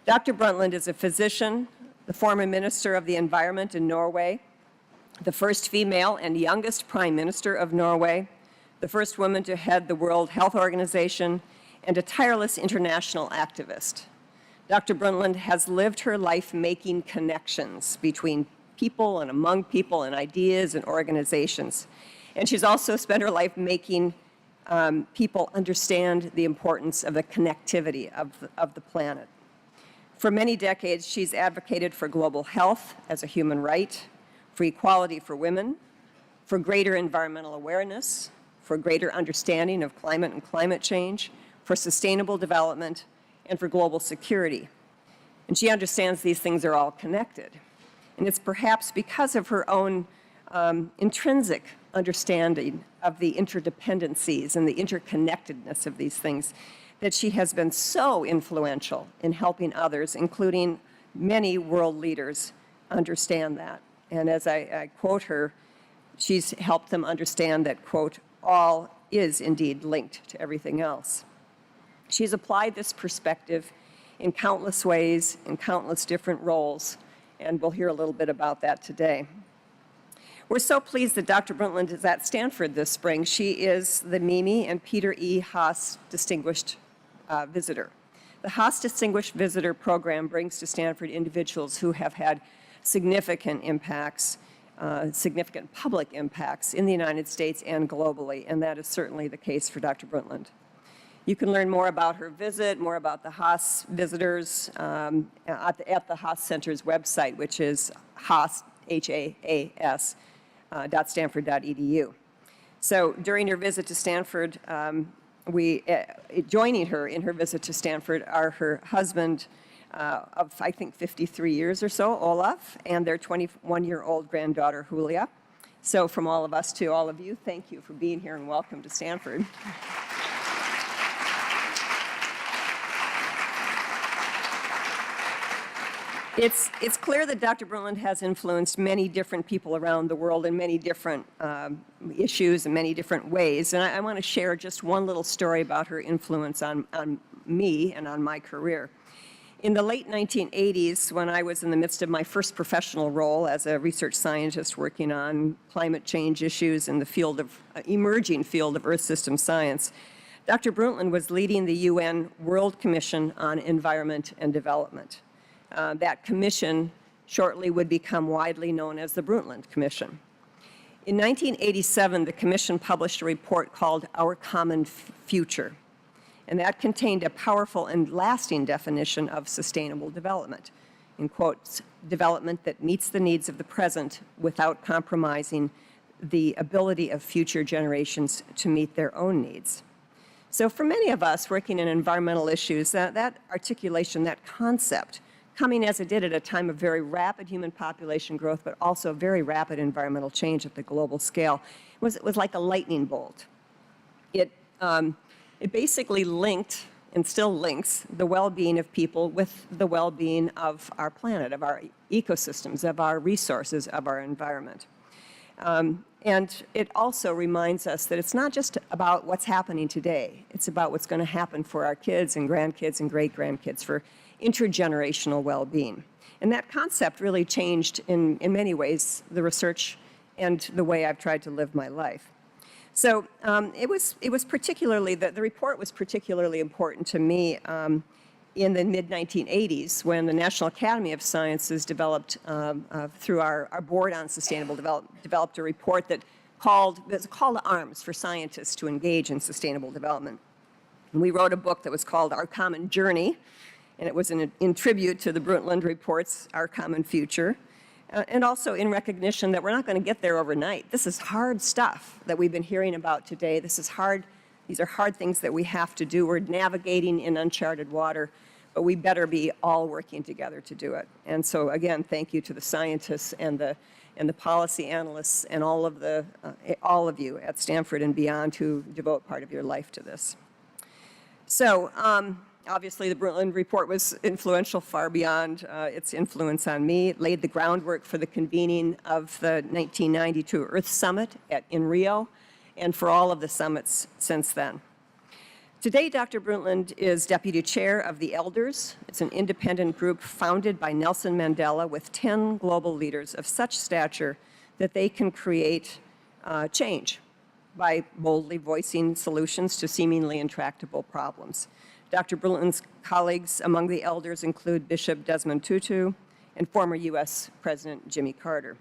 Dr. Brundtland is a physician, the former Minister of the Environment in Norway, the first female and youngest Prime Minister of Norway, the first woman to head the World Health Organization, and a tireless international activist. Dr. Brundtland has lived her life making connections between people and among people and ideas and organizations. And she's also spent her life making people understand the importance of the connectivity of the planet. For many decades, she's advocated for global health as a human right, for equality for women, for greater environmental awareness, for greater understanding of climate and climate change, for sustainable development, and for global security. And she understands these things are all connected. And it's perhaps because of her own intrinsic understanding of the interdependencies and the interconnectedness of these things that she has been so influential in helping others, including many world leaders, understand that. And as I quote her, she's helped them understand that, quote, all is indeed linked to everything else. She's applied this perspective in countless ways, in countless different roles, and we'll hear a little bit about that today. We're so pleased that Dr. Brundtland is at Stanford this spring. She is the Mimi and Peter E. Haas Distinguished Visitor. The Haas Distinguished Visitor Program brings to Stanford individuals who have had significant impacts, significant public impacts in the United States and globally, and that is certainly the case for Dr. Brundtland. You can learn more about her visit, more about the Haas visitors at the Haas Center's website, which is Haas, H-A-A-S, .stanford.edu. So during her visit to Stanford, joining her in her visit to Stanford are her husband of, I think, 53 years or so, Olaf, and their 21-year-old granddaughter, Julia. So from all of us to all of you, thank you for being here and welcome to Stanford. It's clear that Dr. Brundtland has influenced many different people around the world in many different issues and many different ways. And I want to share just one little story about her influence on me and on my career. In the late 1980s, when I was in the midst of my first professional role as a research scientist working on climate change issues in the field of emerging field of Earth system science, Dr. Brundtland was leading the UN World Commission on Environment and Development. That commission shortly would become widely known as the Brundtland Commission. In 1987, the commission published a report called Our Common Future, and that contained a powerful and lasting definition of sustainable development. In quotes, development that meets the needs of the present without compromising the ability of future generations to meet their own needs. So for many of us working in environmental issues, that articulation, that concept, coming as it did at a time of very rapid human population growth, but also very rapid environmental change at the global scale, was like a lightning bolt. It basically linked, and still links, the well-being of people with the well-being of our planet, of our ecosystems, of our resources, of our environment. And it also reminds us that it's not just about what's happening today. It's about what's going to happen for our kids and grandkids and great-grandkids, for intergenerational well-being. And that concept really changed, in many ways, the research and the way I've tried to live my life. So it was particularly, the report was particularly important to me in the mid-1980s when the National Academy of Sciences developed, through our Board on Sustainable Development, developed a report that was a call to arms for scientists to engage in sustainable development. And we wrote a book that was called Our Common Journey, and it was in tribute to the Brundtland Report's Our Common Future, and also in recognition that we're not going to get there overnight. This is hard stuff that we've been hearing about today. This is hard. These are hard things that we have to do. We're navigating in uncharted water, but we better be all working together to do it. And so, again, thank you to the scientists and the policy analysts and all of you at Stanford and beyond who devote part of your life to this. So, obviously, the Brundtland Report was influential far beyond its influence on me. It laid the groundwork for the convening of the 1992 Earth Summit in Rio, and for all of the summits since then. Today, Dr. Brundtland is deputy chair of the Elders. It's an independent group founded by Nelson Mandela with 10 global leaders of such stature that they can create change by boldly voicing solutions to seemingly intractable problems. Dr. Brundtland's colleagues among the elders include Bishop Desmond Tutu and former U.S. President Jimmy Carter.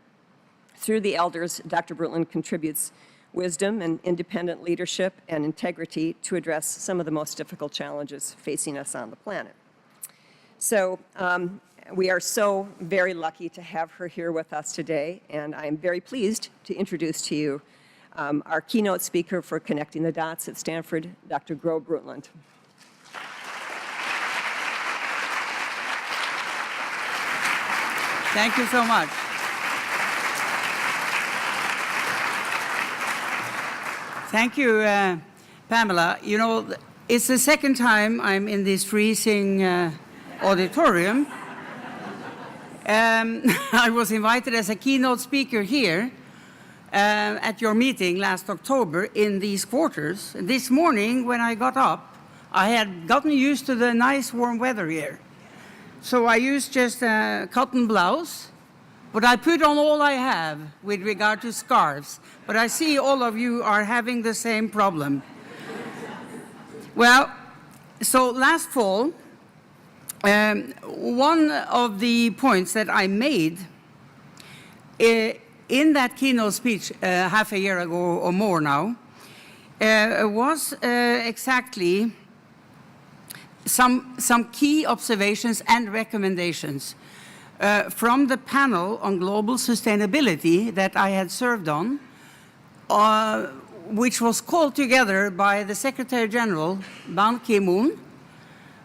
Through the elders, Dr. Brundtland contributes wisdom and independent leadership and integrity to address some of the most difficult challenges facing us on the planet. So we are so very lucky to have her here with us today, and I am very pleased to introduce to you our keynote speaker for Connecting the Dots at Stanford, Dr. Gro Brundtland. Thank you so much. Thank you, Pamela. You know, it's the second time I'm in this freezing auditorium. I was invited as a keynote speaker here at your meeting last October in these quarters. This morning, when I got up, I had gotten used to the nice warm weather here. So I used just a cotton blouse, but I put on all I have with regard to scarves. But I see all of you are having the same problem. Well, so last fall, one of the points that I made in that keynote speech half a year ago or more now was exactly some key observations and recommendations from the panel on global sustainability that I had served on, which was called together by the Secretary General, Ban Ki-moon,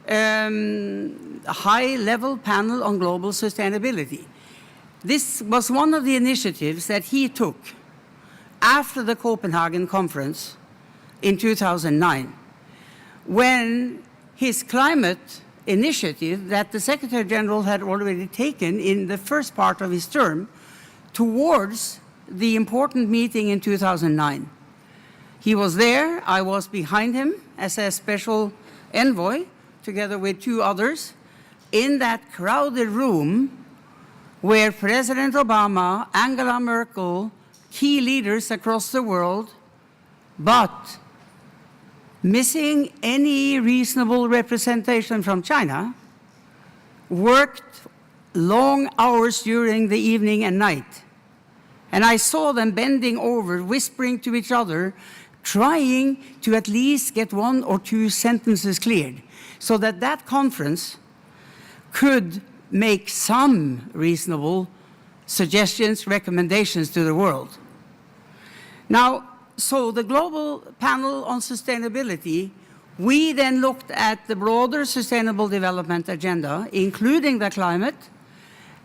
a high-level panel on global sustainability. This was one of the initiatives that he took after the Copenhagen conference in 2009, when his climate initiative that the Secretary General had already taken in the first part of his term towards the important meeting in 2009. He was there, I was behind him as a special envoy, together with two others, in that crowded room where President Obama, Angela Merkel, key leaders across the world, but missing any reasonable representation from China, worked long hours during the evening and night. And I saw them bending over, whispering to each other, trying to at least get one or two sentences cleared, so that that conference could make some reasonable suggestions, recommendations to the world. Now, so the global panel on sustainability, we then looked at the broader sustainable development agenda, including the climate,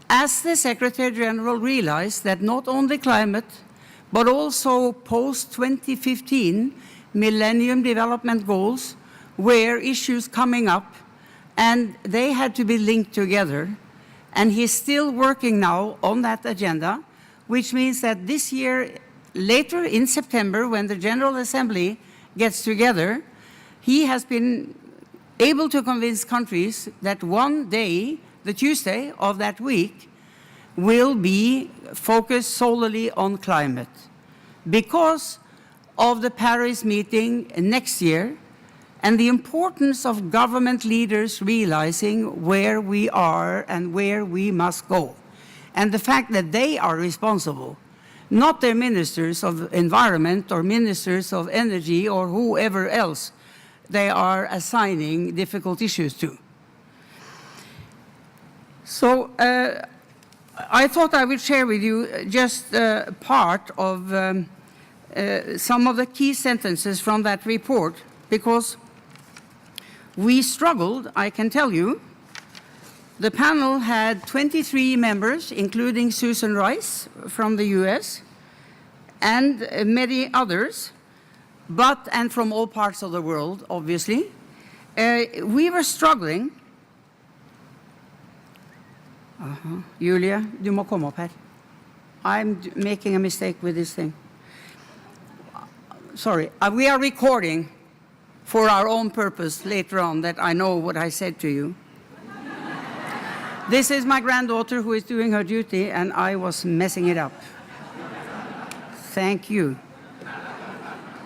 as the Secretary General realized that not only climate, but also post-2015 Millennium Development Goals were issues coming up, and they had to be linked together. And he's still working now on that agenda, which means that this year, later in September, when the General Assembly gets together, he has been able to convince countries that one day, the Tuesday of that week, will be focused solely on climate. Because of the Paris meeting next year, and the importance of government leaders realizing where we are and where we must go, and the fact that they are responsible, not their ministers of environment or ministers of energy or whoever else they are assigning difficult issues to. So I thought I would share with you just part of some of the key sentences from that report, because we struggled, I can tell you. The panel had 23 members, including Susan Rice from the US, and many others, and from all parts of the world, obviously. We were struggling. Julia, du må komme opp her. I'm making a mistake with this thing. Sorry, we are recording. for our own purpose later on that I know what I said to you. This is my granddaughter who is doing her duty, and I was messing it up. Thank you.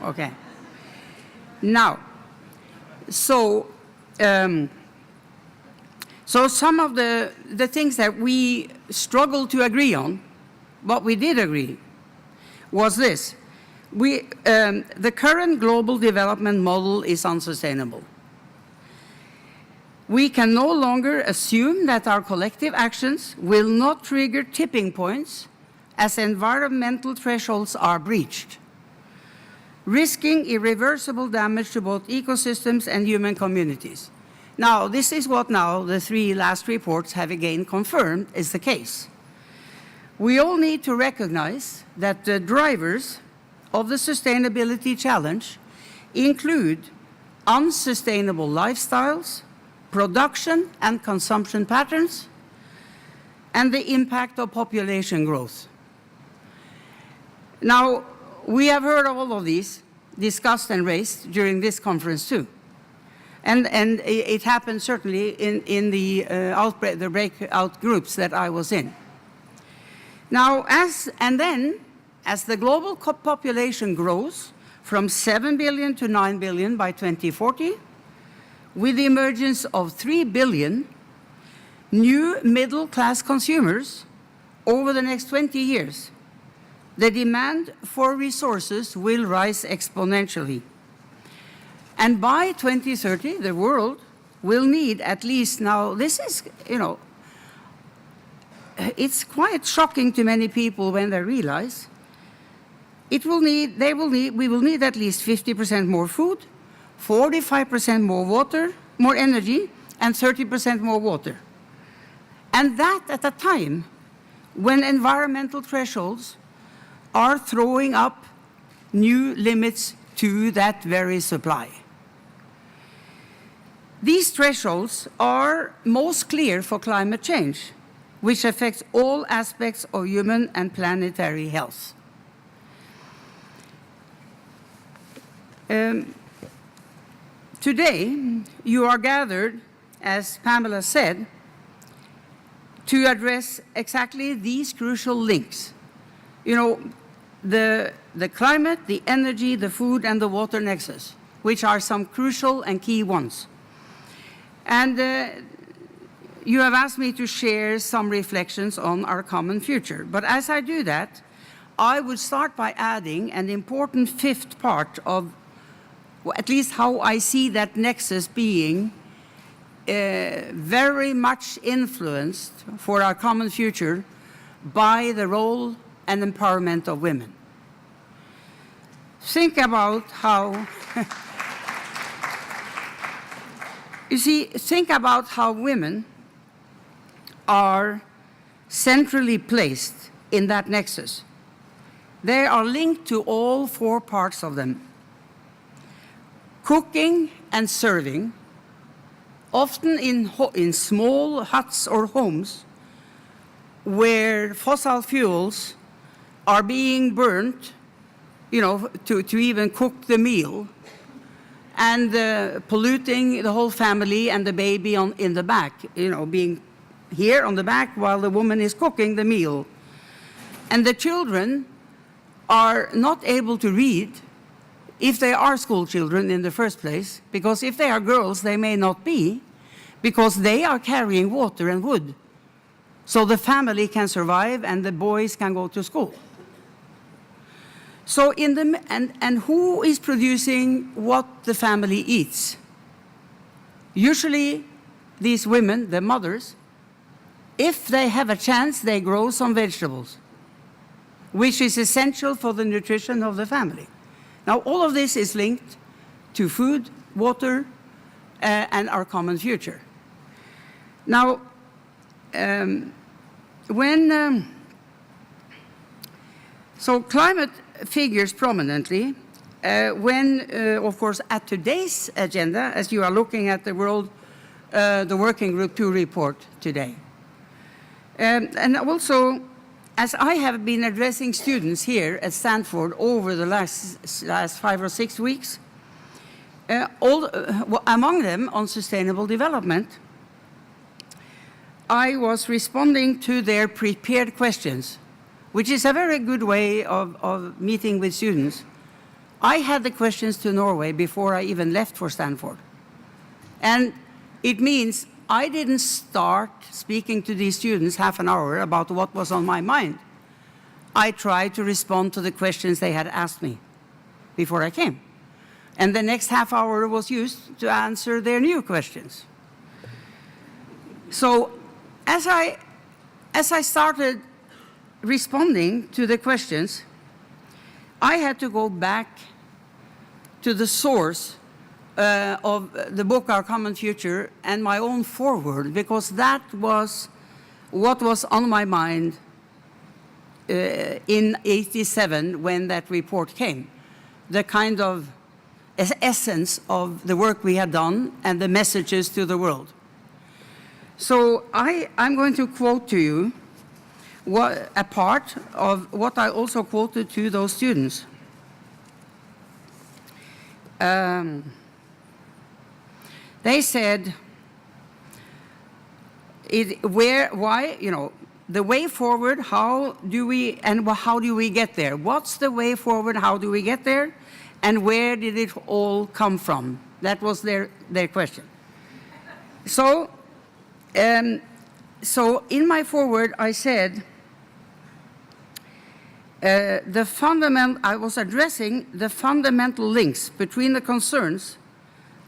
Okay. Now, so some of the things that we struggled to agree on, what we did agree, was this. The current global development model is unsustainable. We can no longer assume that our collective actions will not trigger tipping points as environmental thresholds are breached, risking irreversible damage to both ecosystems and human communities. Now, this is what now the 3 last reports have again confirmed is the case. We all need to recognize that the drivers of the sustainability challenge include unsustainable lifestyles, production and consumption patterns, and the impact of population growth. Now, we have heard all of these discussed and raised during this conference too. And it happened certainly in the breakout groups that I was in. Now, as the global population grows from 7 billion to 9 billion by 2040, with the emergence of 3 billion new middle-class consumers over the next 20 years, the demand for resources will rise exponentially. And by 2030, the world will need at least, now this is, it's quite shocking to many people when they realize we will need at least 50% more food, 45% more water, more energy, and 30% more water. And that at a time when environmental thresholds are throwing up new limits to that very supply. These thresholds are most clear for climate change, which affects all aspects of human and planetary health. Today, you are gathered, as Pamela said, to address exactly these crucial links. The climate, the energy, the food, and the water nexus, which are some crucial and key ones. And you have asked me to share some reflections on our common future. But as I do that, I would start by adding an important 5th part of at least how I see that nexus being very much influenced for our common future by the role and empowerment of women. Think about how, think about how women are centrally placed in that nexus. They are linked to all 4 parts of them. Cooking and serving, often in small huts or homes where fossil fuels are being burnt, to even cook the meal, and polluting the whole family and the baby in the back, being here on the back while the woman is cooking the meal. And the children are not able to read if they are school children in the first place, because if they are girls, they may not be, because they are carrying water and wood. So the family can survive and the boys can go to school. So and who is producing what the family eats? Usually these women, the mothers, if they have a chance, they grow some vegetables, which is essential for the nutrition of the family. Now, all of this is linked to food, water, and our common future. Now, so climate figures prominently when, of course, at today's agenda, as you are looking at the Working Group 2 report today. And also, as I have been addressing students here at Stanford over the last 5 or 6 weeks, among them on sustainable development, I was responding to their prepared questions, which is a very good way of meeting with students. I had the questions to Norway before I even left for Stanford. And it means I didn't start speaking to these students half an hour about what was on my mind. I tried to respond to the questions they had asked me before I came. And the next half hour was used to answer their new questions. So as I started responding to the questions, I had to go back to the source of the book, Our Common Future, and my own foreword, because that was what was on my mind in '87 when that report came. The kind of essence of the work we had done and the messages to the world. So I'm going to quote to you a part of what I also quoted to those students. They said, why, the way forward, how do we get there? What's the way forward, how do we get there? And where did it all come from? That was their question. So in my foreword, I said, I was addressing the fundamental links between the concerns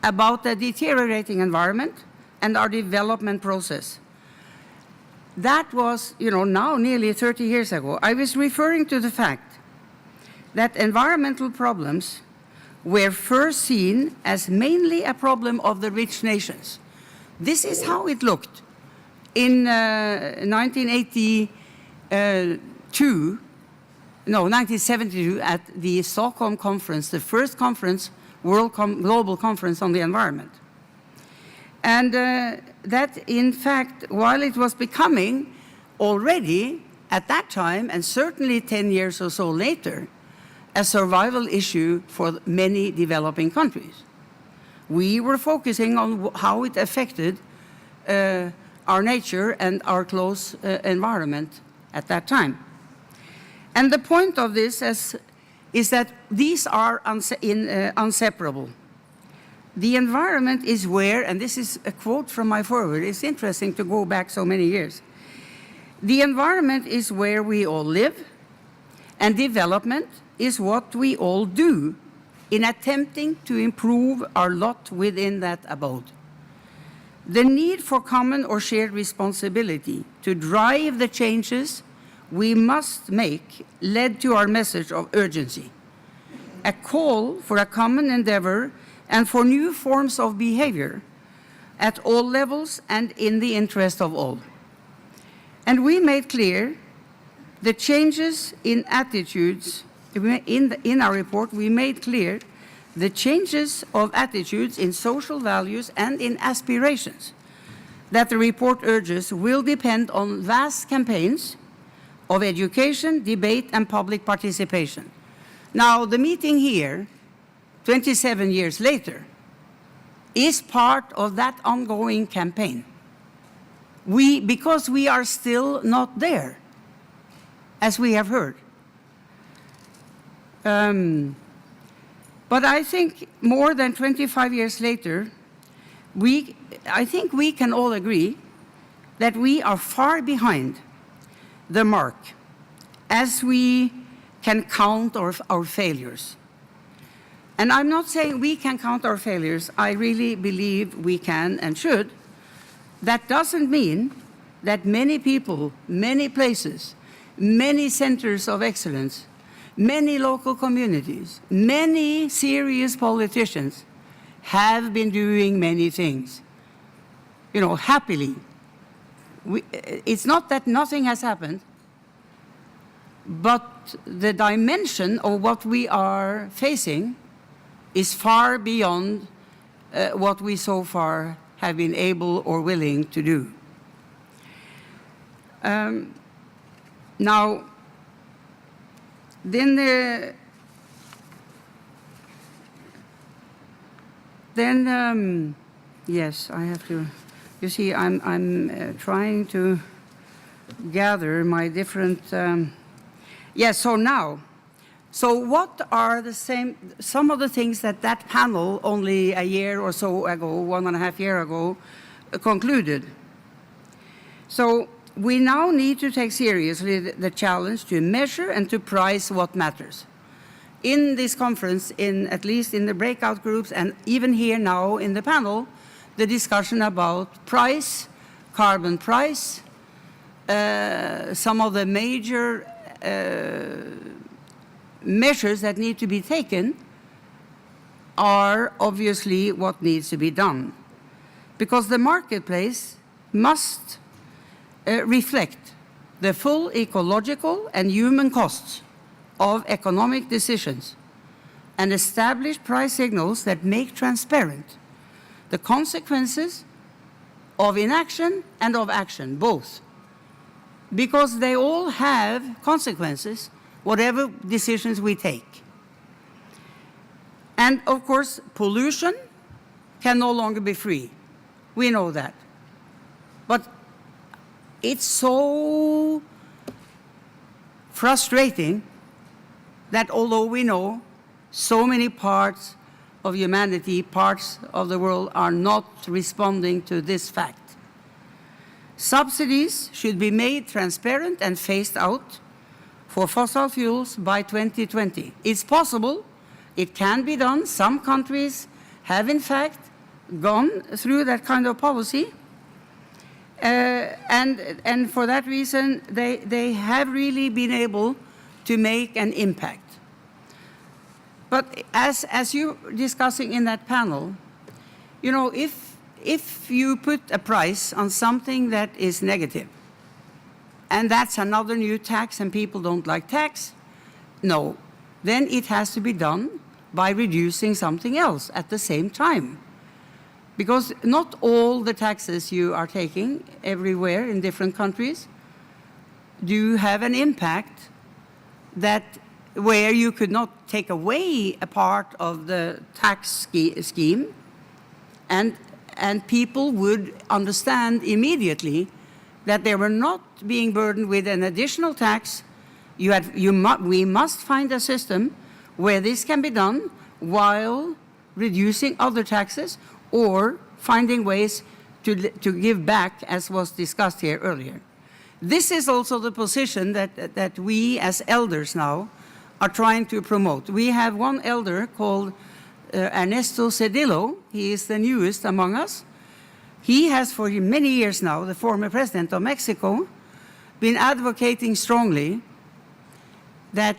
about the deteriorating environment and our development process. That was, now nearly 30 years ago. I was referring to the fact that environmental problems were first seen as mainly a problem of the rich nations. This is how it looked in 1972 at the Stockholm Conference, the first conference, global conference on the environment. And that, in fact, while it was becoming already at that time, and certainly 10 years or so later, a survival issue for many developing countries. We were focusing on how it affected our nature and our close environment at that time. And the point of this is that these are inseparable. The environment is where, and this is a quote from my foreword, it's interesting to go back so many years. The environment is where we all live, and development is what we all do in attempting to improve our lot within that abode. The need for common or shared responsibility to drive the changes we must make led to our message of urgency, a call for a common endeavor and for new forms of behavior at all levels and in the interest of all. And we made clear the changes in attitudes. In our report, we made clear the changes of attitudes in social values and in aspirations that the report urges will depend on vast campaigns of education, debate, and public participation. Now, the meeting here, 27 years later, is part of that ongoing campaign. Because we are still not there, as we have heard. But I think more than 25 years later, I think we can all agree that we are far behind the mark as we can count our failures. And I'm not saying we can count our failures. I really believe we can and should. That doesn't mean that many people, many places, many centers of excellence, many local communities, many serious politicians have been doing many things, happily. It's not that nothing has happened, but the dimension of what we are facing is far beyond what we so far have been able or willing to do. Now, then then, yes, I have to, you see, I'm trying to gather my different, yes, so now, so what are some of the things that panel only a year or so ago, 1.5 years ago, concluded? So we now need to take seriously the challenge to measure and to price what matters. In this conference, at least in the breakout groups, and even here now in the panel, the discussion about price, carbon price, some of the major measures that need to be taken are obviously what needs to be done. Because the marketplace must reflect the full ecological and human costs of economic decisions and establish price signals that make transparent the consequences of inaction and of action, both. Because they all have consequences, whatever decisions we take. And of course, pollution can no longer be free. We know that. But it's so frustrating that although we know so many parts of humanity, parts of the world are not responding to this fact. Subsidies should be made transparent and phased out for fossil fuels by 2020. It's possible, it can be done. Some countries have in fact gone through that kind of policy. And for that reason, they have really been able to make an impact. But as you're discussing in that panel, you know, if you put a price on something that is negative, and that's another new tax and people don't like tax, no, then it has to be done by reducing something else at the same time. Because not all the taxes you are taking everywhere in different countries do have an impact that where you could not take away a part of the tax scheme and people would understand immediately that they were not being burdened with an additional tax. We must find a system where this can be done while reducing other taxes or finding ways to give back, as was discussed here earlier. This is also the position that we as elders now are trying to promote. We have one elder called Ernesto Zedillo. He is the newest among us. He has for many years now, the former president of Mexico, been advocating strongly that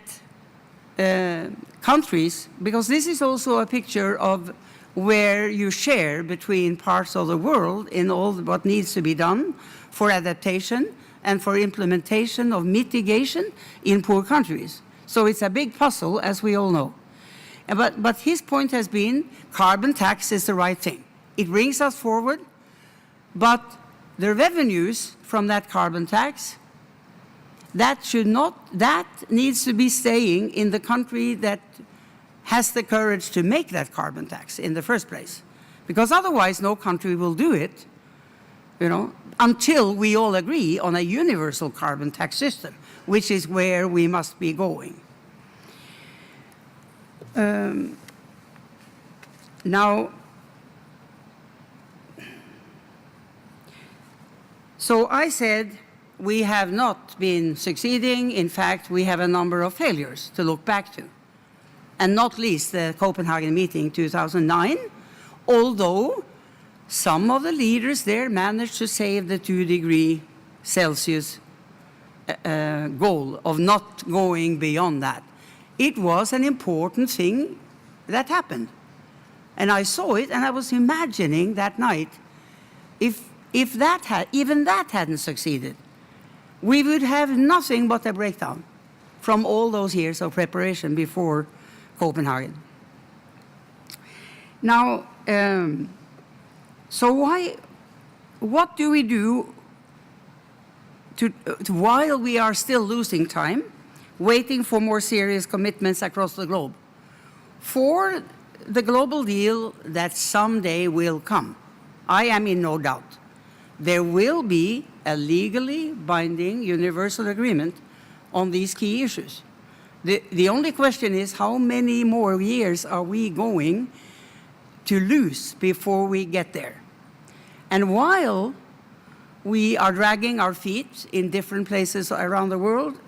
countries, because this is also a picture of where you share between parts of the world in all what needs to be done for adaptation and for implementation of mitigation in poor countries. So it's a big puzzle, as we all know. But his point has been carbon tax is the right thing. It brings us forward, but the revenues from that carbon tax, that needs to be staying in the country that has the courage to make that carbon tax in the first place. Because otherwise no country will do it, you know, until we all agree on a universal carbon tax system, which is where we must be going. Now, so I said we have not been succeeding. In fact, we have a number of failures to look back to, and not least the Copenhagen meeting 2009, although some of the leaders there managed to save the 2 °C goal of not going beyond that. It was an important thing that happened. And I saw it, and I was imagining that night, if even that hadn't succeeded, we would have nothing but a breakdown from all those years of preparation before Copenhagen. Now, so what do we do while we are still losing time, waiting for more serious commitments across the globe? For the global deal that someday will come. I am in no doubt. There will be a legally binding universal agreement on these key issues. The only question is, how many more years are we going to lose before we get there? And while we are dragging our feet in different places around the world,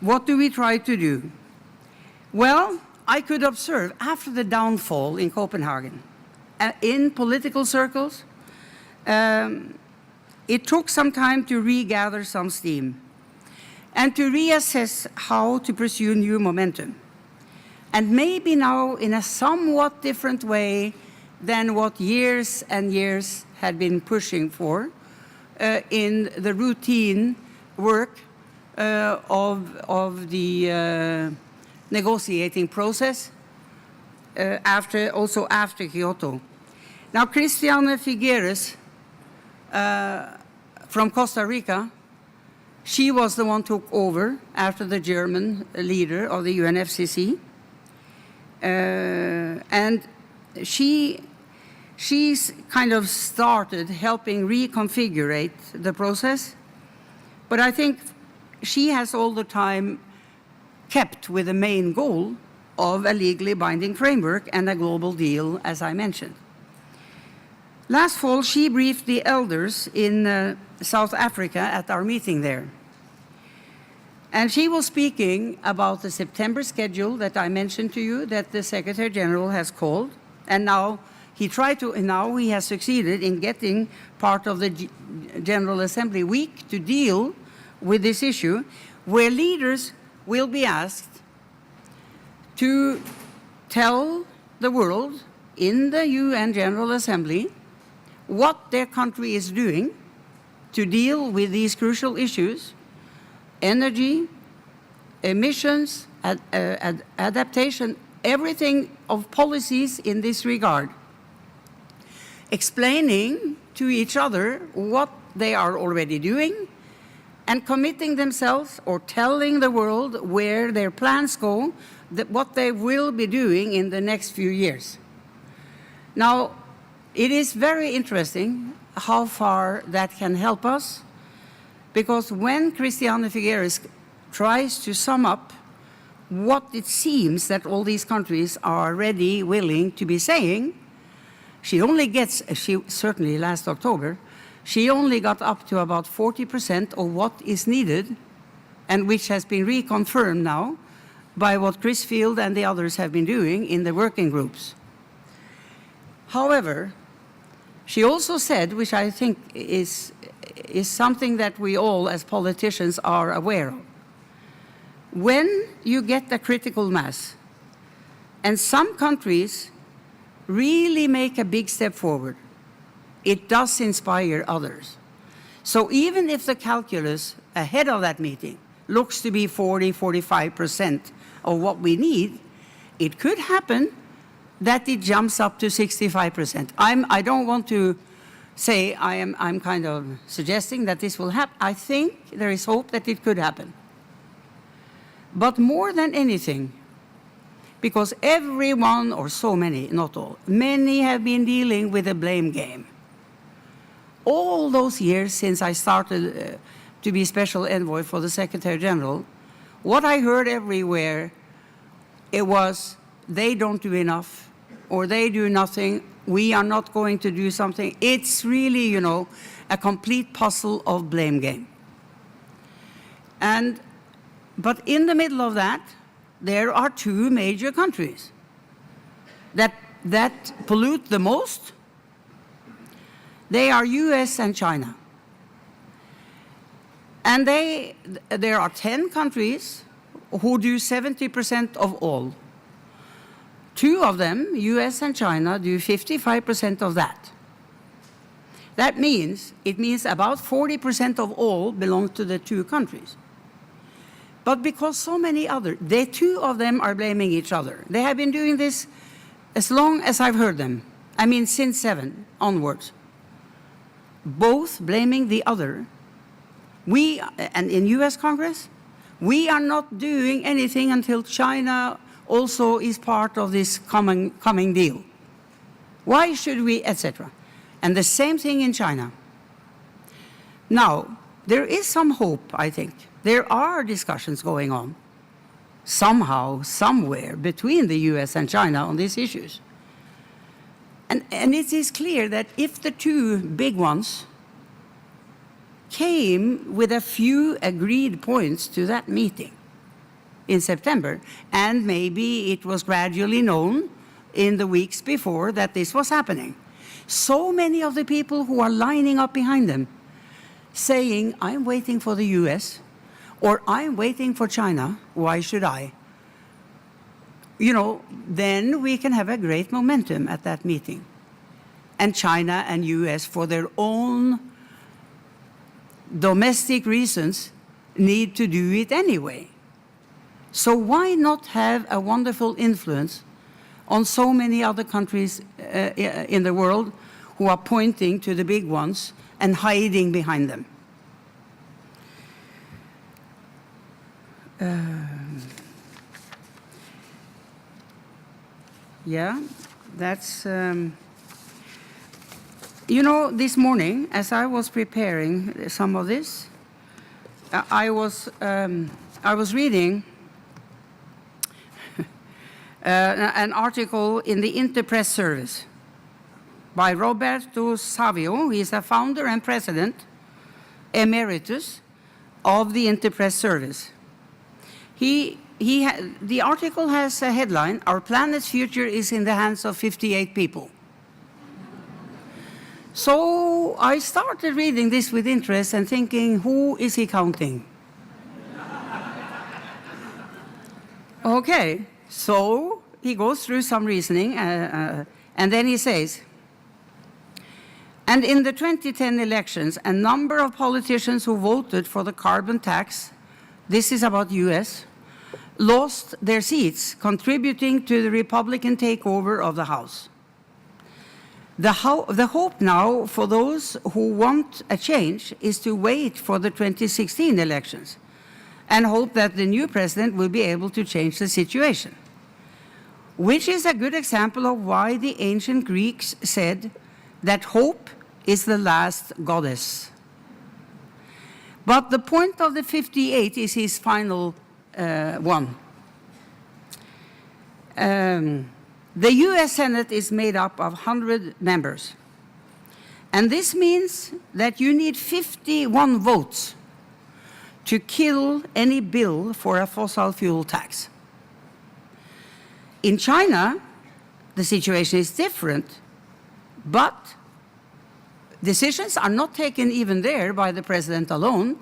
what do we try to do? Well, I could observe after the downfall in Copenhagen, in political circles, it took some time to regather some steam and to reassess how to pursue new momentum. And maybe now in a somewhat different way than what years and years had been pushing for in the routine work of the negotiating process also after Kyoto. Now, Christiane Figueres from Costa Rica, she was the one who took over after the German leader of the UNFCCC. And she's kind of started helping reconfigure the process. But I think she has all the time kept with the main goal of a legally binding framework and a global deal, as I mentioned. Last fall, she briefed the elders in South Africa at our meeting there. And she was speaking about the September schedule that I mentioned to you that the Secretary General has called. And now he has succeeded in getting part of the General Assembly week to deal with this issue, where leaders will be asked to tell the world in the UN General Assembly what their country is doing to deal with these crucial issues: energy, emissions, adaptation, everything of policies in this regard, explaining to each other what they are already doing and committing themselves or telling the world where their plans go, what they will be doing in the next few years. Now, it is very interesting how far that can help us, because when Christiane Figueres tries to sum up what it seems that all these countries are already willing to be saying, she certainly last October, she only got up to about 40% of what is needed, and which has been reconfirmed now by what Chris Field and the others have been doing in the working groups. However, she also said, which I think is something that we all as politicians are aware of, when you get a critical mass and some countries really make a big step forward, it does inspire others. So even if the calculus ahead of that meeting looks to be 40–45% of what we need, it could happen that it jumps up to 65%. I don't want to say I'm kind of suggesting that this will happen. I think there is hope that it could happen. But more than anything, because everyone, or so many, not all, many have been dealing with a blame game. All those years since I started to be special envoy for the Secretary General, what I heard everywhere, it was, they don't do enough, or they do nothing, we are not going to do something. It's really, you know, a complete puzzle of blame game. But in the middle of that, there are two major countries that pollute the most. They are US and China. And there are 10 countries who do 70% of all. Two of them, US and China, do 55% of that. That means, about 40% of all belong to the two countries. But because so many others, the two of them are blaming each other. They have been doing this as long as I've heard them. I mean, since 7 onwards. Both blaming the other. And in US Congress, we are not doing anything until China also is part of this coming deal. Why should we, etc. And the same thing in China. Now, there is some hope, I think. There are discussions going on, somehow, somewhere, between the US and China on these issues. And it is clear that if the two big ones came with a few agreed points to that meeting in September, and maybe it was gradually known in the weeks before that this was happening, so many of the people who are lining up behind them saying, I'm waiting for the US, or I'm waiting for China, why should I? You know, then we can have a great momentum at that meeting. And China and US, for their own domestic reasons, need to do it anyway. So why not have a wonderful influence on so many other countries in the world who are pointing to the big ones and hiding behind them? Yeah, that's... you know, this morning, as I was preparing some of this, I was reading an article in the Interpress service by Roberto Savio. He is a founder and president emeritus of the Interpress service. The article has a headline, "Our planet's future is in the hands of 58 people." So I started reading this with interest and thinking, who is he counting? Okay, so he goes through some reasoning, and then he says, and in the 2010 elections, a number of politicians who voted for the carbon tax, this is about US, lost their seats, contributing to the Republican takeover of the House. The hope now for those who want a change is to wait for the 2016 elections and hope that the new president will be able to change the situation, which is a good example of why the ancient Greeks said that hope is the last goddess. But the point of the 58 is his final one. The US Senate is made up of 100 members. And this means that you need 51 votes to kill any bill for a fossil fuel tax. In China, the situation is different, but decisions are not taken even there by the president alone,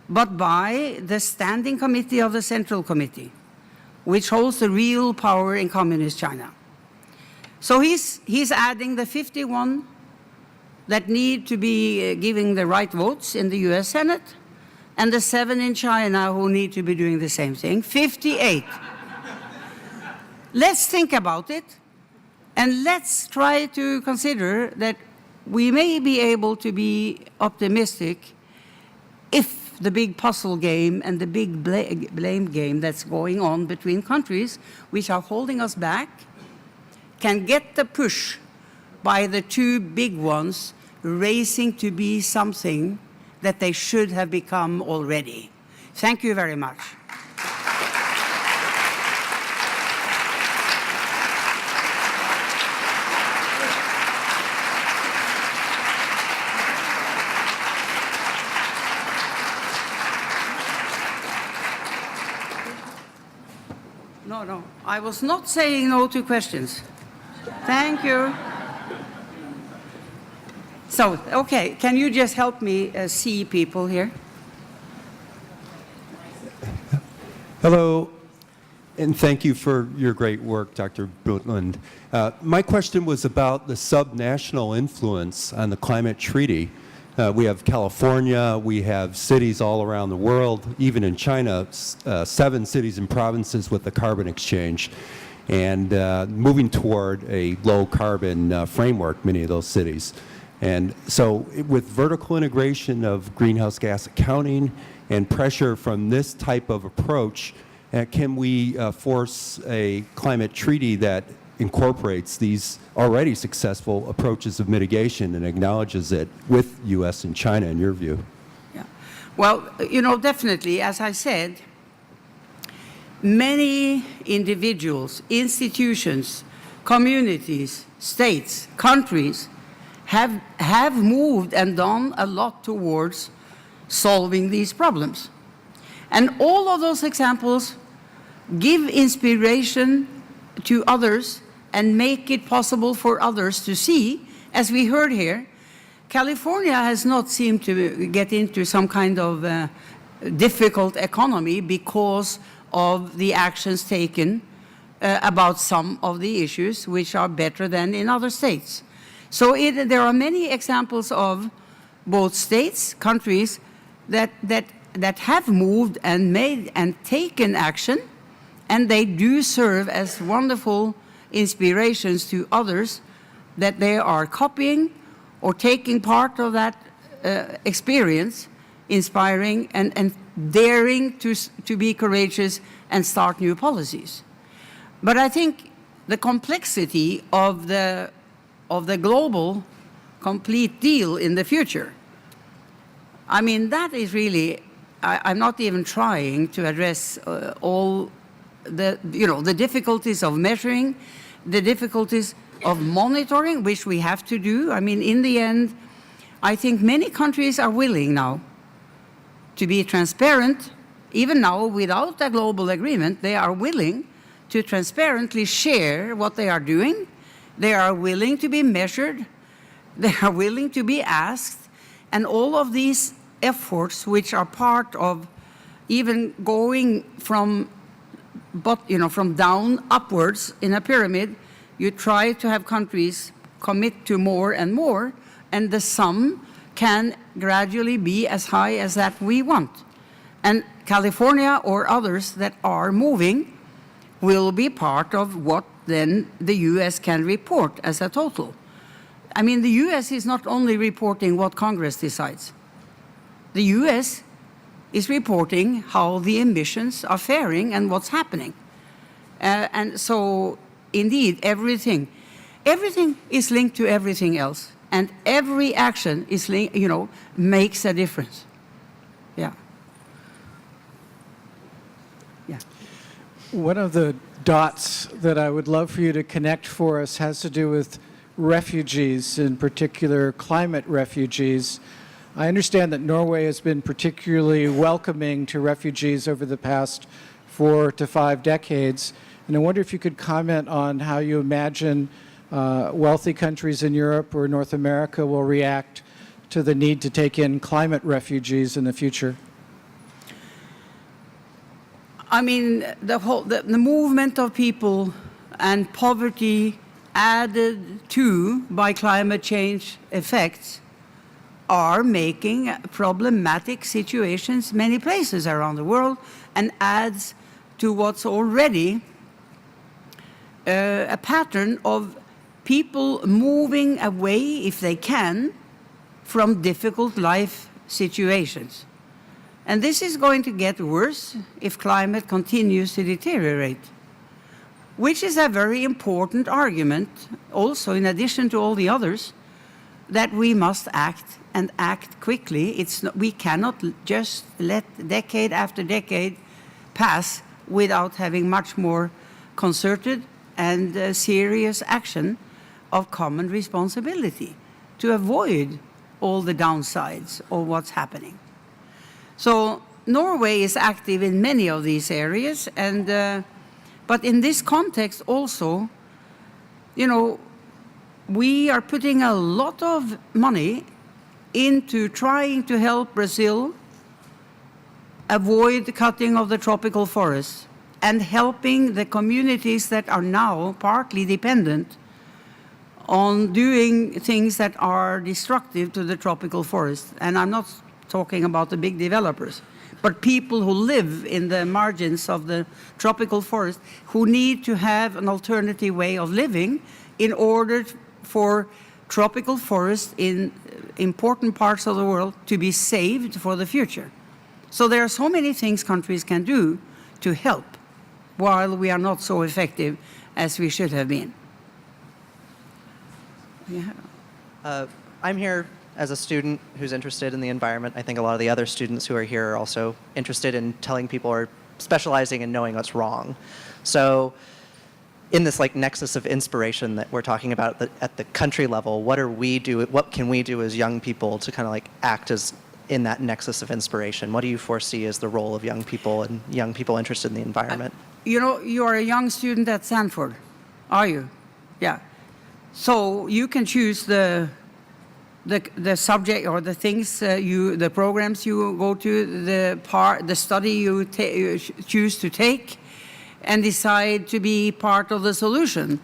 but by the Standing Committee of the Central Committee, which holds the real power in Communist China. So he's adding the 51 that need to be giving the right votes in the US Senate, and the 7 in China who need to be doing the same thing, 58. Let's think about it, and let's try to consider that we may be able to be optimistic if the big puzzle game and the big blame game that's going on between countries, which are holding us back, can get the push by the two big ones racing to be something that they should have become already. Thank you very much. No, I was not saying no to questions. Thank you. So, okay, can you just help me see people here? Hello, and thank you for your great work, Dr. Brundtland. My question was about the subnational influence on the climate treaty. We have California, we have cities all around the world, even in China, 7 cities and provinces with the carbon exchange, and moving toward a low carbon framework, many of those cities. And so with vertical integration of greenhouse gas accounting and pressure from this type of approach, Can we force a climate treaty that incorporates these already successful approaches of mitigation and acknowledges it with U.S. and China, in your view? Yeah. Well, definitely, as I said, many individuals, institutions, communities, states, countries have moved and done a lot towards solving these problems. And all of those examples give inspiration to others and make it possible for others to see, as we heard here, California has not seemed to get into some kind of difficult economy because of the actions taken about some of the issues which are better than in other states. So there are many examples of both states, countries that have moved and made and taken action, and they do serve as wonderful inspirations to others that they are copying or taking part of that experience, inspiring and daring to be courageous and start new policies. But I think the complexity of the global complete deal in the future, I mean, that is really, I'm not even trying to address all the difficulties of measuring, the difficulties of monitoring, which we have to do. I mean, in the end, I think many countries are willing now to be transparent. Even now, without a global agreement, they are willing to transparently share what they are doing. They are willing to be measured. They are willing to be asked. And all of these efforts, which are part of even going from down upwards in a pyramid, you try to have countries commit to more and more, and the sum can gradually be as high as that we want. And California or others that are moving will be part of what then the U.S. can report as a total. I mean, the U.S. is not only reporting what Congress decides. The U.S. is reporting how the emissions are faring and what's happening. And so, indeed, everything is linked to everything else. And every action is makes a difference. Yeah. Yeah. One of the dots that I would love for you to connect for us has to do with refugees, in particular climate refugees. I understand that Norway has been particularly welcoming to refugees over the past 4 to 5 decades. And I wonder if you could comment on how you imagine wealthy countries in Europe or North America will react to the need to take in climate refugees in the future. I mean, the movement of people and poverty added to by climate change effects are making problematic situations many places around the world, and adds to what's already a pattern of people moving away, if they can, from difficult life situations. And this is going to get worse if climate continues to deteriorate, which is a very important argument, also in addition to all the others, that we must act, and act quickly. We cannot just let decade after decade pass without having much more concerted and serious action of common responsibility to avoid all the downsides of what's happening. So Norway is active in many of these areas, and but in this context also, we are putting a lot of money into trying to help Brazil avoid the cutting of the tropical forests, and helping the communities that are now partly dependent on doing things that are destructive to the tropical forest. And I'm not talking about the big developers, but people who live in the margins of the tropical forest, who need to have an alternative way of living in order for tropical forests in important parts of the world to be saved for the future. So there are so many things countries can do to help. while we are not so effective as we should have been. Yeah. I'm here as a student who's interested in the environment. I think a lot of the other students who are here are also interested in telling people or specializing in knowing what's wrong. So in this like nexus of inspiration that we're talking about at the country level, what can we do as young people to kind of like act as in that nexus of inspiration? What do you foresee as the role of young people and young people interested in the environment? You know, you are a young student at Stanford, are you? Yeah. So you can choose the subject or the things the programs you go to, the study you choose to take, and decide to be part of the solution.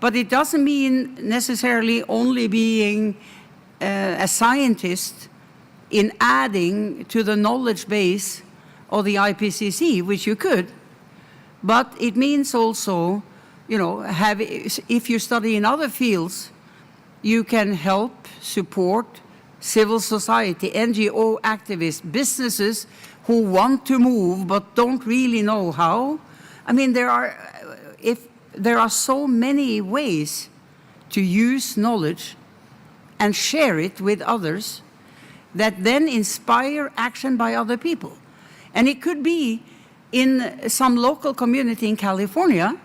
But it doesn't mean necessarily only being a scientist in adding to the knowledge base of the IPCC, which you could. But it means also, you know, if you study in other fields, you can help support civil society, NGO activists, businesses who want to move but don't really know how. I mean, there are so many ways to use knowledge and share it with others that then inspire action by other people. And it could be in some local community in California,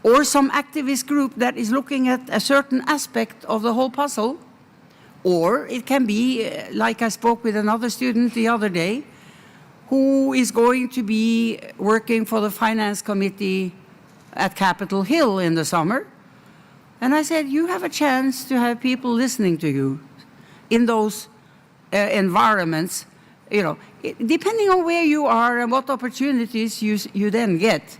or some activist group that is looking at a certain aspect of the whole puzzle, or it can be, like I spoke with another student the other day, who is going to be working for the finance committee at Capitol Hill in the summer. And I said, you have a chance to have people listening to you in those environments, you know, depending on where you are and what opportunities you then get.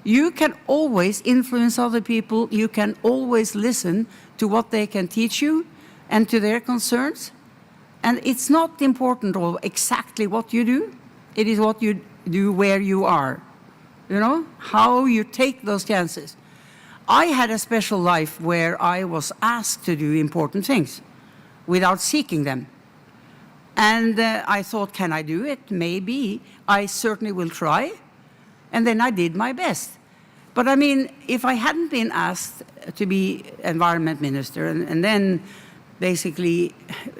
You can always influence other people. You can always listen to what they can teach you and to their concerns. And it's not important exactly what you do. It is what you do where you are, you know, how you take those chances. I had a special life where I was asked to do important things without seeking them. And I thought, can I do it? Maybe. I certainly will try. And then I did my best. But I mean, if I hadn't been asked to be environment minister and then basically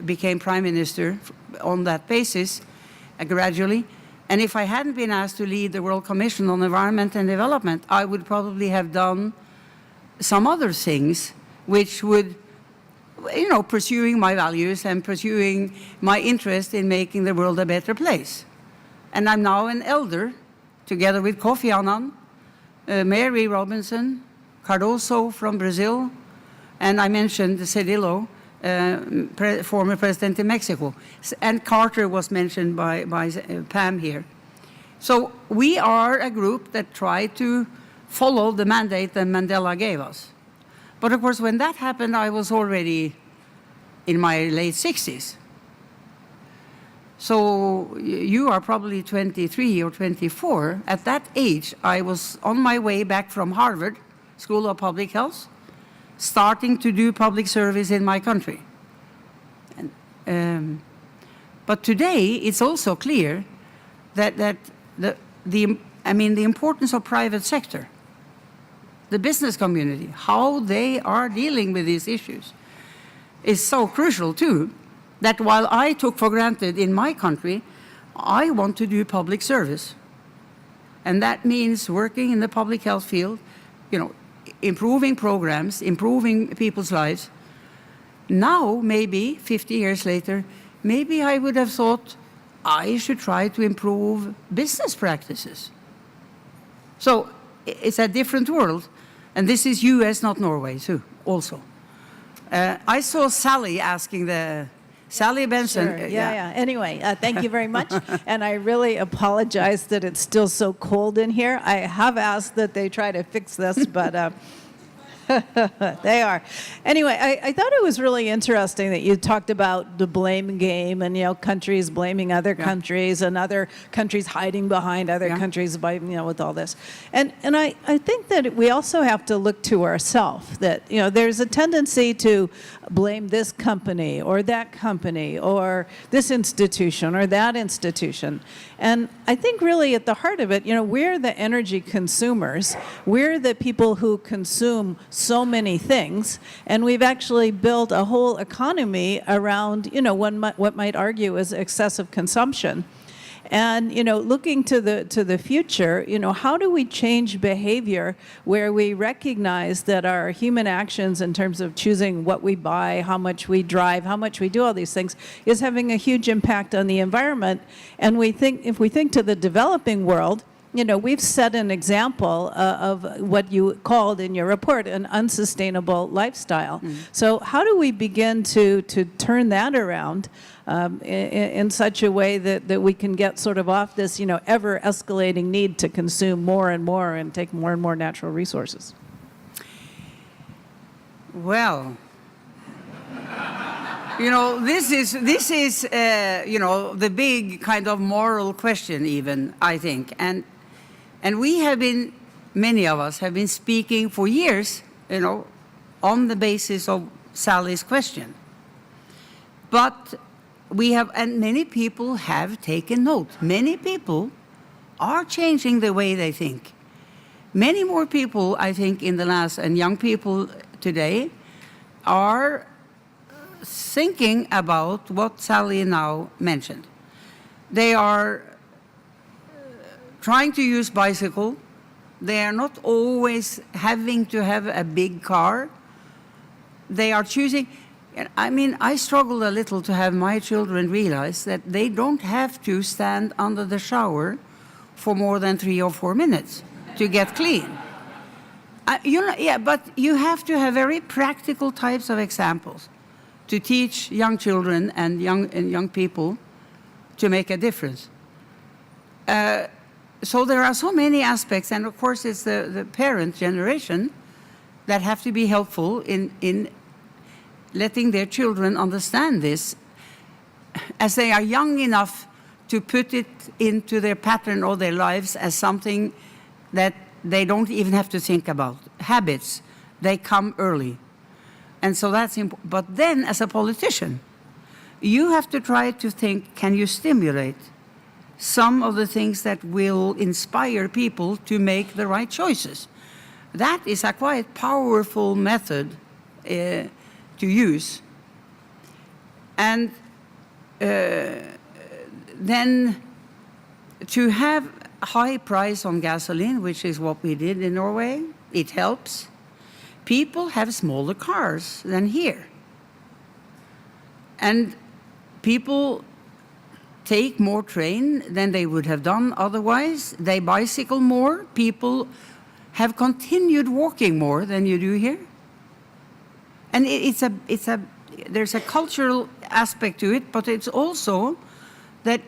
became prime minister on that basis gradually, and if I hadn't been asked to lead the World Commission on Environment and Development, I would probably have done some other things which would, you know, pursuing my values and pursuing my interest in making the world a better place. And I'm now an elder, together with Kofi Annan, Mary Robinson, Cardoso from Brazil, and I mentioned Cedillo, former president in Mexico. And Carter was mentioned by Pam here. So we are a group that tried to follow the mandate that Mandela gave us. But of course, when that happened, I was already in my late 60s. So you are probably 23 or 24. At that age, I was on my way back from Harvard School of Public Health, starting to do public service in my country. But today, it's also clear that the importance of private sector, the business community, how they are dealing with these issues, is so crucial too, that while I took for granted in my country, I want to do public service. And that means working in the public health field, you know, improving programs, improving people's lives. Now, maybe 50 years later, maybe I would have thought I should try to improve business practices. So it's a different world. And this is US, not Norway, too, also. I saw Sally asking Sally Benson. Sure. Yeah. Anyway, thank you very much. And I really apologize that it's still so cold in here. I have asked that they try to fix this, but they are. Anyway, I thought it was really interesting that you talked about the blame game and, you know, countries blaming other countries and other countries hiding behind other countries by, you know, with all this. And I think that we also have to look to ourselves, that, you know, there's a tendency to blame this company or that company or this institution or that institution. And I think really at the heart of it, we're the energy consumers. We're the people who consume so many things, and we've actually built a whole economy around, what might argue is excessive consumption. And, looking to the future, how do we change behavior where we recognize that our human actions in terms of choosing what we buy, how much we drive, how much we do all these things is having a huge impact on the environment. And if we think to the developing world, we've set an example of what you called in your report an unsustainable lifestyle. So how do we begin to turn that around in such a way that we can get sort of off this, ever escalating need to consume more and more and take more and more natural resources? Well, this is the big kind of moral question even, I think. And we have been, many of us have been speaking for years, on the basis of Sally's question. But and many people have taken note. Many people are changing the way they think. Many more people, I think, and young people today are thinking about what Sally now mentioned. They are trying to use bicycle. They are not always having to have a big car. They are choosing. I struggle a little to have my children realize that they don't have to stand under the shower for more than 3 or 4 minutes to get clean. But you have to have very practical types of examples to teach young children and young people to make a difference. So there are so many aspects, and of course it's the parent generation that have to be helpful in letting their children understand this as they are young enough to put it into their pattern of their lives as something that they don't even have to think about. Habits, they come early. And so that's important. But then as a politician, you have to try to think, can you stimulate some of the things that will inspire people to make the right choices? That is a quite powerful method to use. And then to have high price on gasoline, which is what we did in Norway, it helps. People have smaller cars than here. And people take more train than they would have done otherwise. They bicycle more. People have continued walking more than you do here. And there's a cultural aspect to it, but it's also that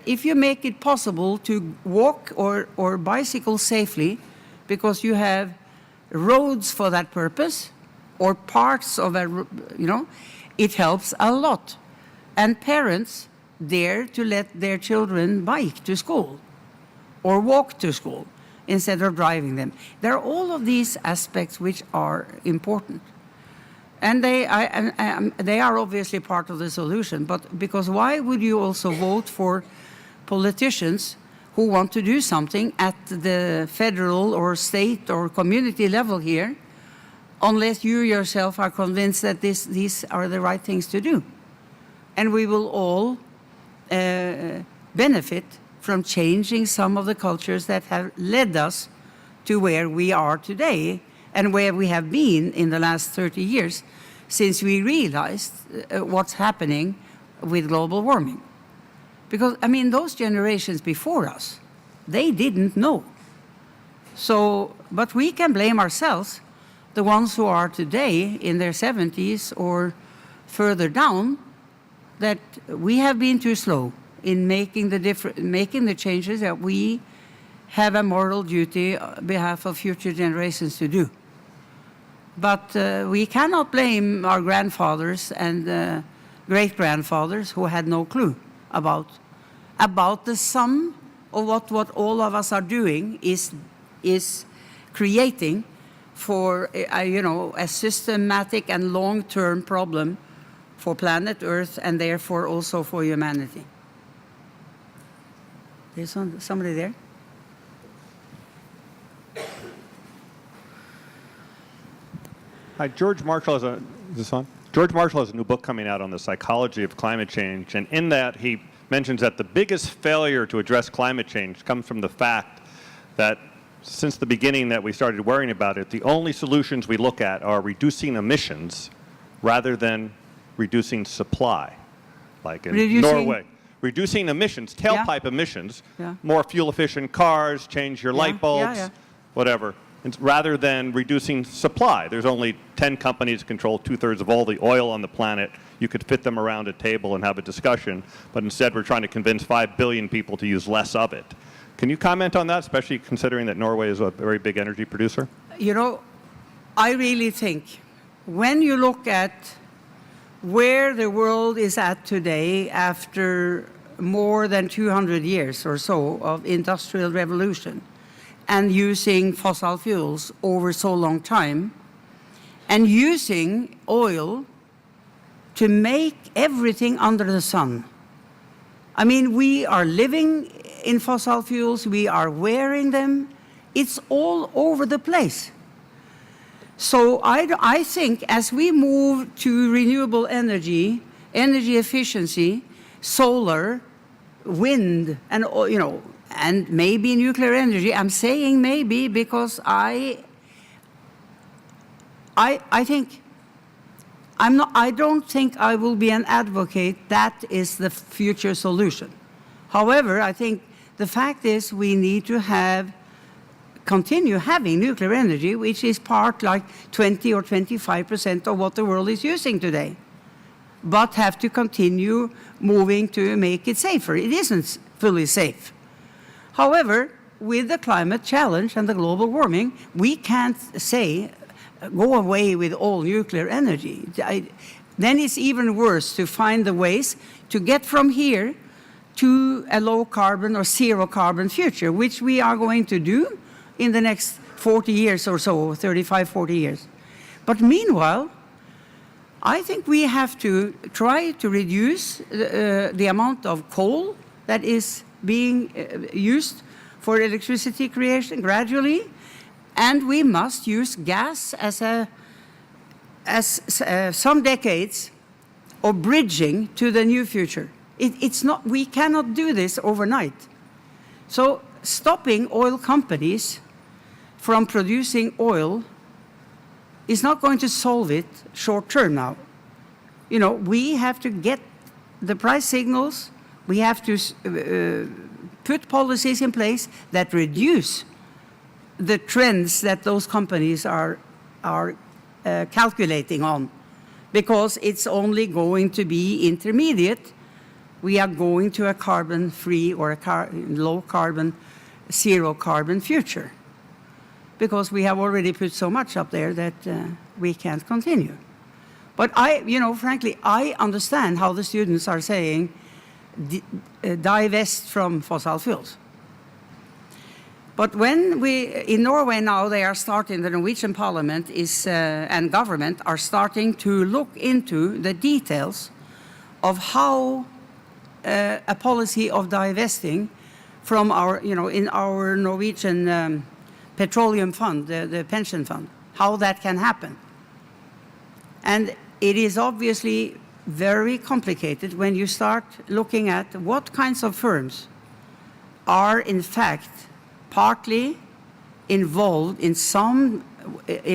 if you make it possible to walk or bicycle safely because you have roads for that purpose or parts of it helps a lot. And parents dare to let their children bike to school or walk to school instead of driving them. There are all of these aspects which are important. And they are obviously part of the solution, but because why would you also vote for politicians who want to do something at the federal or state or community level here, unless you yourself are convinced that these are the right things to do? And we will all benefit from changing some of the cultures that have led us to where we are today and where we have been in the last 30 years since we realized what's happening with global warming. Because, those generations before us, they didn't know. So, but we can blame ourselves, the ones who are today in their 70s or further down, that we have been too slow in making the changes that we have a moral duty on behalf of future generations to do. But we cannot blame our grandfathers and great-grandfathers who had no clue about the sum of what all of us are doing is creating for a systematic and long-term problem for planet Earth and therefore also for humanity. There's somebody there? Hi, George Marshall has a, is this on? George Marshall has a new book coming out on the psychology of climate change, and in that he mentions that the biggest failure to address climate change comes from the fact that since the beginning that we started worrying about it, the only solutions we look at are reducing emissions rather than reducing supply, like in Norway. Reducing emissions, tailpipe emissions, more fuel-efficient cars, change your light bulbs, whatever, rather than reducing supply. There's only 10 companies that control 2/3 of all the oil on the planet. You could fit them around a table and have a discussion, but instead we're trying to convince 5 billion people to use less of it. Can you comment on that, especially considering that Norway is a very big energy producer? I really think when you look at where the world is at today after more than 200 years or so of industrial revolution and using fossil fuels over so long time and using oil to make everything under the sun. I mean, we are living in fossil fuels, we are wearing them, it's all over the place. So I think as we move to renewable energy, energy efficiency, solar, wind, and and maybe nuclear energy. I'm saying maybe because I think I don't think I will be an advocate that is the future solution. However, I think the fact is we need to continue having nuclear energy, which is part like 20 or 25% of what the world is using today, but have to continue moving to make it safer. It isn't fully safe. However, with the climate challenge and the global warming, we can't say, go away with all nuclear energy. Then it's even worse to find the ways to get from here to a low carbon or zero carbon future, which we are going to do in the next 40 years or so, 35, 40 years. But meanwhile, I think we have to try to reduce the amount of coal that is being used for electricity creation gradually, and we must use gas as some decades of bridging to the new future. We cannot do this overnight. So stopping oil companies from producing oil is not going to solve it short term now. We have to get the price signals, we have to put policies in place that reduce the trends that those companies are calculating on, because it's only going to be intermediate. We are going to a carbon-free or a low-carbon, zero-carbon future, because we have already put so much up there that we can't continue. But frankly, I understand how the students are saying, divest from fossil fuels. But when in Norway now, they are starting, the Norwegian parliament and government are starting to look into the details of how a policy of divesting from in our Norwegian petroleum fund, the pension fund, how that can happen. And it is obviously very complicated when you start looking at what kinds of firms are in fact partly involved in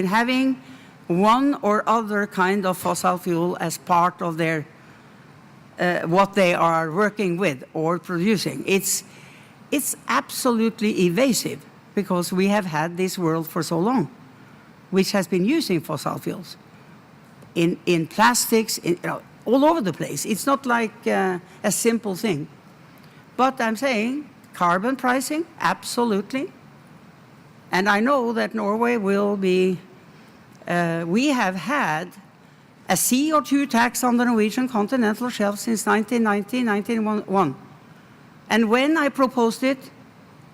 having one or other kind of fossil fuel as part of their what they are working with or producing. It's absolutely evasive, because we have had this world for so long, which has been using fossil fuels in plastics, all over the place. It's not like a simple thing. But I'm saying carbon pricing, absolutely. And I know that Norway will be, we have had a CO2 tax on the Norwegian continental shelf since 1990, 1991. And when I proposed it,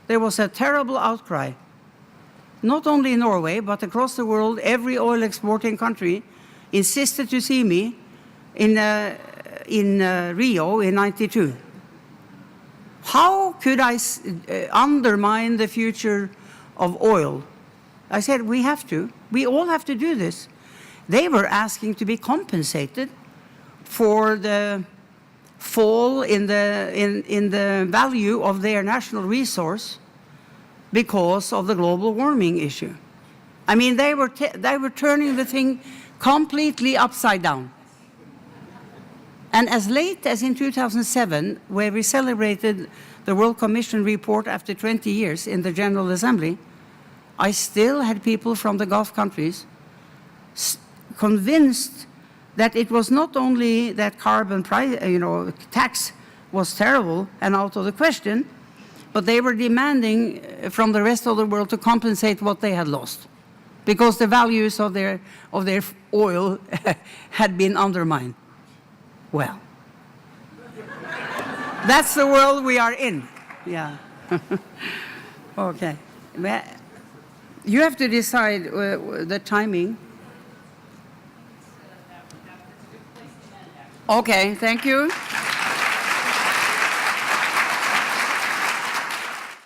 there was a terrible outcry. not only in Norway, but across the world, every oil exporting country insisted to see me in Rio in '92. How could I undermine the future of oil? I said, we have to. We all have to do this. They were asking to be compensated for the fall in the value of their national resource because of the global warming issue. I mean, they were turning the thing completely upside down. And as late as in 2007, where we celebrated the World Commission report after 20 years in the General Assembly, I still had people from the Gulf countries convinced that it was not only that carbon price, tax was terrible and out of the question, but they were demanding from the rest of the world to compensate what they had lost, because the values of their oil had been undermined. Well, that's the world we are in. Yeah. Okay. You have to decide the timing. Okay, thank you.